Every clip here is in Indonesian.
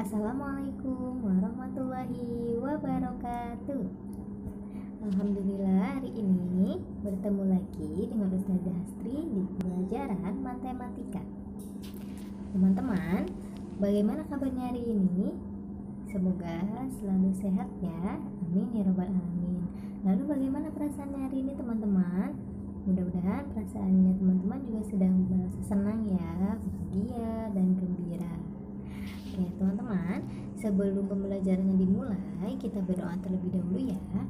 Assalamualaikum warahmatullahi wabarakatuh. Alhamdulillah hari ini bertemu lagi dengan Ustazah Hastri di pelajaran matematika. Teman-teman, bagaimana kabarnya hari ini? Semoga selalu sehat ya. Amin ya rabbal alamin. Lalu bagaimana perasaannya hari ini teman-teman? Mudah-mudahan perasaannya teman-teman juga sedang merasa senang ya, bahagia dan gembira. Oke teman-teman, sebelum pembelajarannya dimulai, kita berdoa terlebih dahulu ya.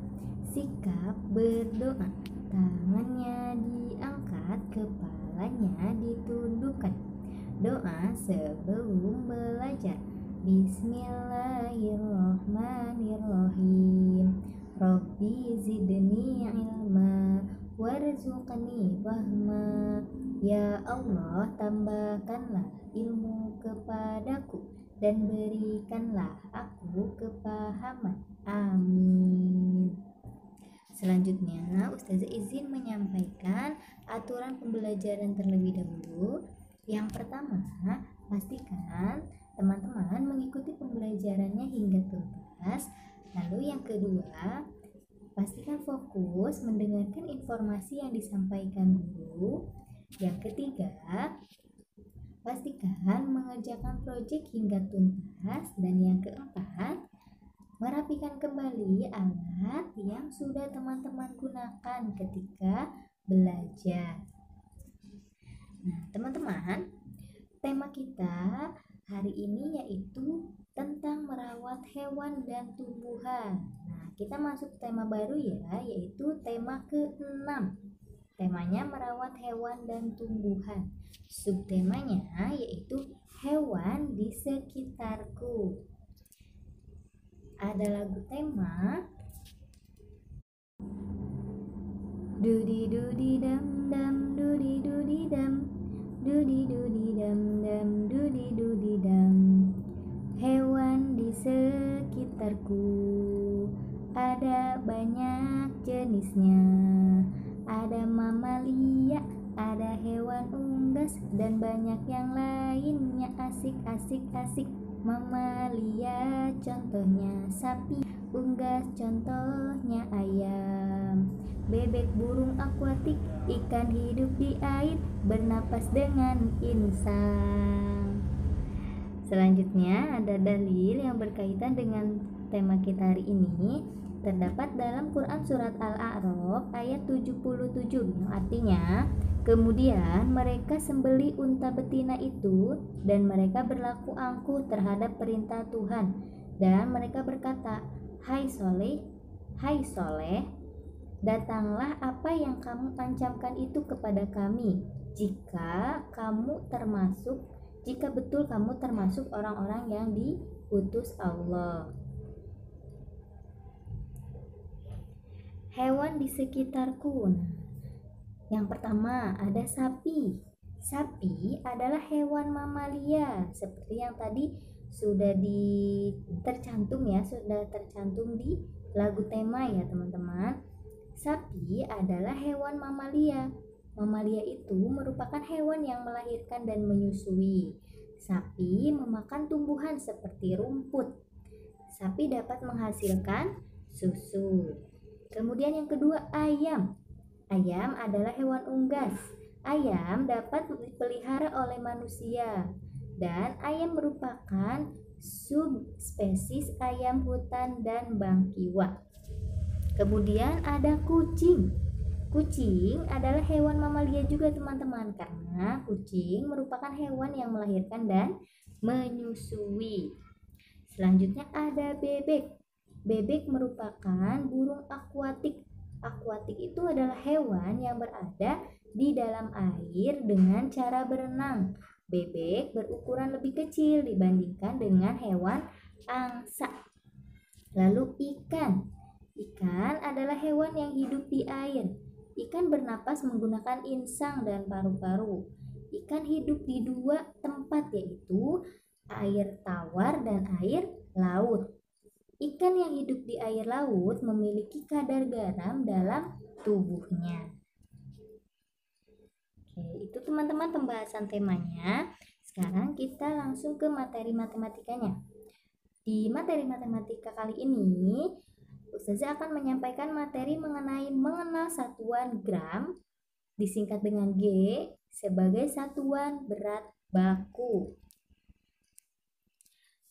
Sikap berdoa, tangannya diangkat, kepalanya ditundukkan. Doa sebelum belajar. Bismillahirrahmanirrahim. Rabbi zidni ilma warzuqni fahma. Ya Allah, tambahkanlah ilmu kepadaku dan berikanlah aku kepahaman. Amin. Selanjutnya, Ustazah izin menyampaikan aturan pembelajaran terlebih dahulu. Yang pertama, pastikan teman-teman mengikuti pembelajarannya hingga tuntas. Lalu yang kedua, pastikan fokus mendengarkan informasi yang disampaikan guru. Yang ketiga, pastikan mengerjakan proyek hingga tuntas. Dan yang keempat, merapikan kembali alat yang sudah teman-teman gunakan ketika belajar. Nah, teman-teman, tema kita hari ini yaitu tentang merawat hewan dan tumbuhan. Nah, kita masuk tema baru ya, yaitu tema ke-6. Temanya merawat hewan dan tumbuhan. Subtemanya yaitu hewan di sekitarku. Ada lagu tema. Dudi dudi dam dam dudi dudi dam. Dudi dudi dam dam dudi dudi dam. Hewan di sekitarku ada banyak jenisnya. Ada mamalia, ada hewan unggas, dan banyak yang lainnya. Asik asik asik. Mamalia contohnya sapi, unggas contohnya ayam. Bebek, burung akuatik, ikan hidup di air, bernapas dengan insan. Selanjutnya ada dalil yang berkaitan dengan tema kita hari ini. Terdapat dalam Quran surat Al-A'raf ayat 77 yang artinya, kemudian mereka sembeli unta betina itu dan mereka berlaku angkuh terhadap perintah Tuhan, dan mereka berkata, Hai Soleh, datanglah apa yang kamu ancamkan itu kepada kami, jika betul kamu termasuk orang-orang yang diutus Allah. Hewan di sekitarku. Yang pertama ada sapi. Sapi adalah hewan mamalia, seperti yang tadi sudah tercantum di lagu tema ya teman-teman. Sapi adalah hewan mamalia. Mamalia itu merupakan hewan yang melahirkan dan menyusui. Sapi memakan tumbuhan seperti rumput. Sapi dapat menghasilkan susu. Kemudian yang kedua, ayam. Ayam adalah hewan unggas. Ayam dapat dipelihara oleh manusia. Dan ayam merupakan subspesies ayam hutan dan bangkiwa. Kemudian ada kucing. Kucing adalah hewan mamalia juga teman-teman, karena kucing merupakan hewan yang melahirkan dan menyusui. Selanjutnya ada bebek. Bebek merupakan burung akuatik. Akuatik itu adalah hewan yang berada di dalam air dengan cara berenang. Bebek berukuran lebih kecil dibandingkan dengan hewan angsa. Lalu ikan. Ikan adalah hewan yang hidup di air. Ikan bernapas menggunakan insang dan paru-paru. Ikan hidup di dua tempat, yaitu air tawar dan air laut. Ikan yang hidup di air laut memiliki kadar garam dalam tubuhnya. Oke, itu teman-teman pembahasan temanya. Sekarang kita langsung ke materi matematikanya. Di materi matematika kali ini, Ustazah akan menyampaikan materi mengenal satuan gram, disingkat dengan G, sebagai satuan berat baku.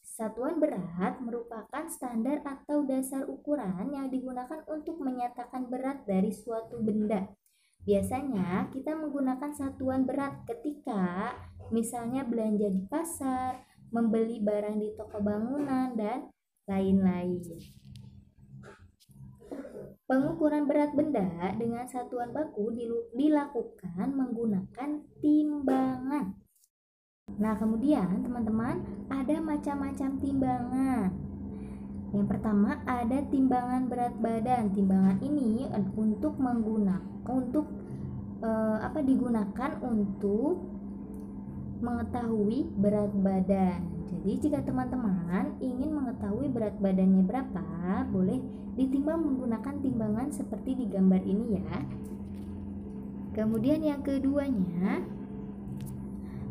Satuan berat merupakan standar atau dasar ukuran yang digunakan untuk menyatakan berat dari suatu benda. Biasanya kita menggunakan satuan berat ketika misalnya belanja di pasar, membeli barang di toko bangunan, dan lain-lain. Pengukuran berat benda dengan satuan baku dilakukan menggunakan timbangan. Nah, kemudian teman-teman ada macam-macam timbangan. Yang pertama ada timbangan berat badan. Timbangan ini digunakan untuk mengetahui berat badan. Jadi jika teman-teman ingin mengetahui berat badannya berapa, boleh ditimbang menggunakan timbangan seperti di gambar ini ya. Kemudian yang keduanya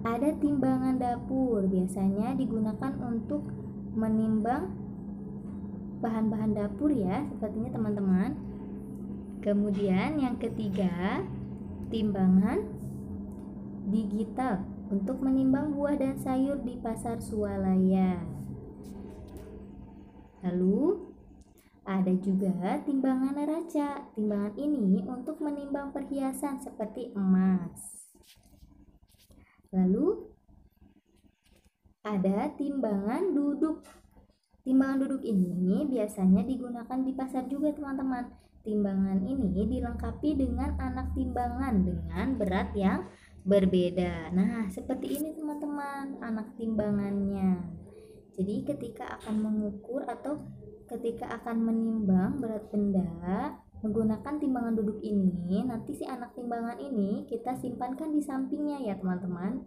ada timbangan dapur. Biasanya digunakan untuk menimbang bahan-bahan dapur ya, sepertinya teman-teman. Kemudian yang ketiga, timbangan digital untuk menimbang buah dan sayur di pasar swalaya. Lalu ada juga timbangan neraca. Timbangan ini untuk menimbang perhiasan seperti emas. Lalu ada timbangan duduk. Timbangan duduk ini biasanya digunakan di pasar juga teman-teman. Timbangan ini dilengkapi dengan anak timbangan dengan berat yang berbeda. Nah, seperti ini teman-teman anak timbangannya. Jadi ketika akan mengukur atau ketika akan menimbang berat benda menggunakan timbangan duduk ini, nanti si anak timbangan ini kita simpankan di sampingnya ya teman-teman.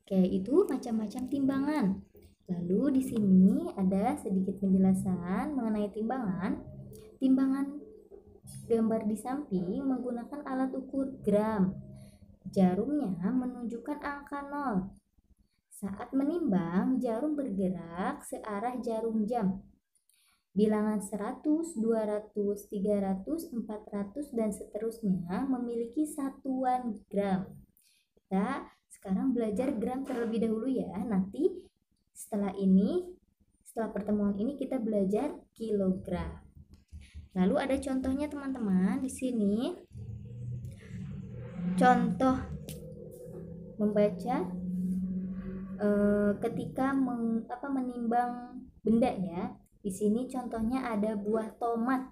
Oke, itu macam-macam timbangan. Lalu di sini ada sedikit penjelasan mengenai timbangan. Timbangan gambar di samping menggunakan alat ukur gram. Jarumnya menunjukkan angka 0. Saat menimbang, jarum bergerak searah jarum jam. Bilangan 100, 200, 300, 400, dan seterusnya memiliki satuan gram. Kita sekarang belajar gram terlebih dahulu ya. Nanti setelah pertemuan ini kita belajar kilogram. Lalu ada contohnya teman-teman di sini. Contoh membaca ketika menimbang benda ya. Di sini contohnya ada buah tomat.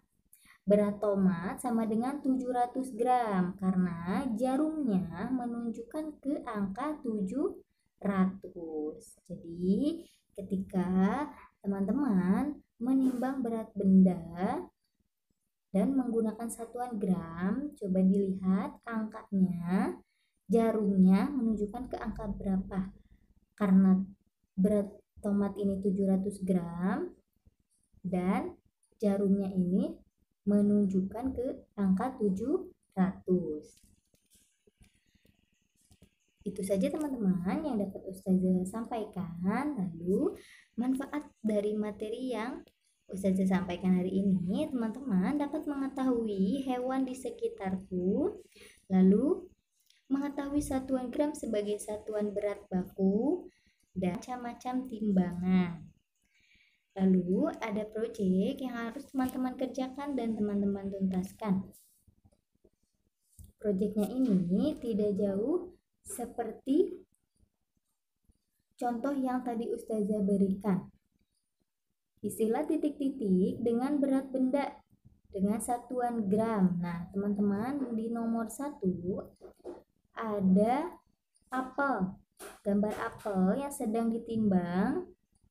Berat tomat sama dengan 700 gram karena jarumnya menunjukkan ke angka 700. Jadi ketika teman-teman menimbang berat benda dan menggunakan satuan gram, coba dilihat angkanya, jarumnya menunjukkan ke angka berapa. Karena berat tomat ini 700 gram dan jarumnya ini menunjukkan ke angka 700. Itu saja teman-teman yang dapat Ustazah sampaikan. Lalu manfaat dari materi yang Ustazah sampaikan hari ini, teman-teman dapat mengetahui hewan di sekitarku, lalu mengetahui satuan gram sebagai satuan berat baku, dan macam-macam timbangan. Lalu ada proyek yang harus teman-teman kerjakan dan teman-teman tuntaskan. Proyeknya ini tidak jauh seperti contoh yang tadi Ustazah berikan. Istilah titik-titik dengan berat benda dengan satuan gram. Nah, teman-teman di nomor 1 ada apel. Gambar apel yang sedang ditimbang.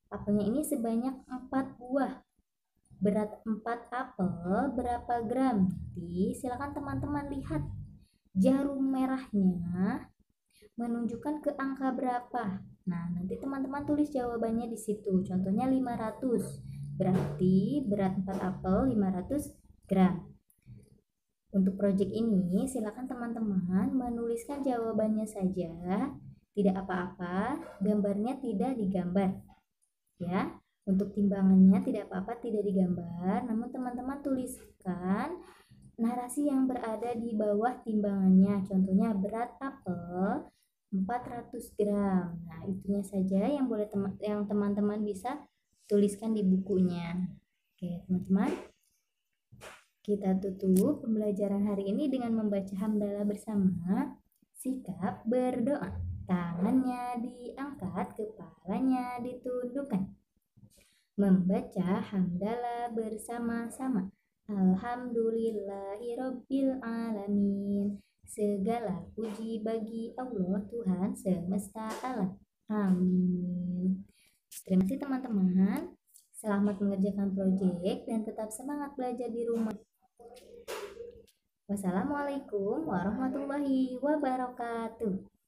Apelnya ini sebanyak 4 buah. Berat 4 apel berapa gram? Jadi silakan teman-teman lihat jarum merahnya menunjukkan ke angka berapa. Nah, nanti teman-teman tulis jawabannya di situ. Contohnya 500. Berarti berat 4 apel 500 gram. Untuk proyek ini, silakan teman-teman menuliskan jawabannya saja. Tidak apa-apa, gambarnya tidak digambar. ya. Untuk timbangannya tidak apa-apa tidak digambar, namun teman-teman tuliskan narasi yang berada di bawah timbangannya. Contohnya berat apel 400 gram. Nah, itunya saja yang teman-teman bisa tuliskan di bukunya. Oke, teman-teman. Kita tutup pembelajaran hari ini dengan membaca hamdalah bersama. Sikap berdoa. Tangannya diangkat, kepalanya ditundukkan. Membaca hamdalah bersama-sama. Alhamdulillahirabbil alamin. Segala puji bagi Allah Tuhan semesta alam. Amin. Terima kasih teman-teman. Selamat mengerjakan proyek dan tetap semangat belajar di rumah. Wassalamualaikum warahmatullahi wabarakatuh.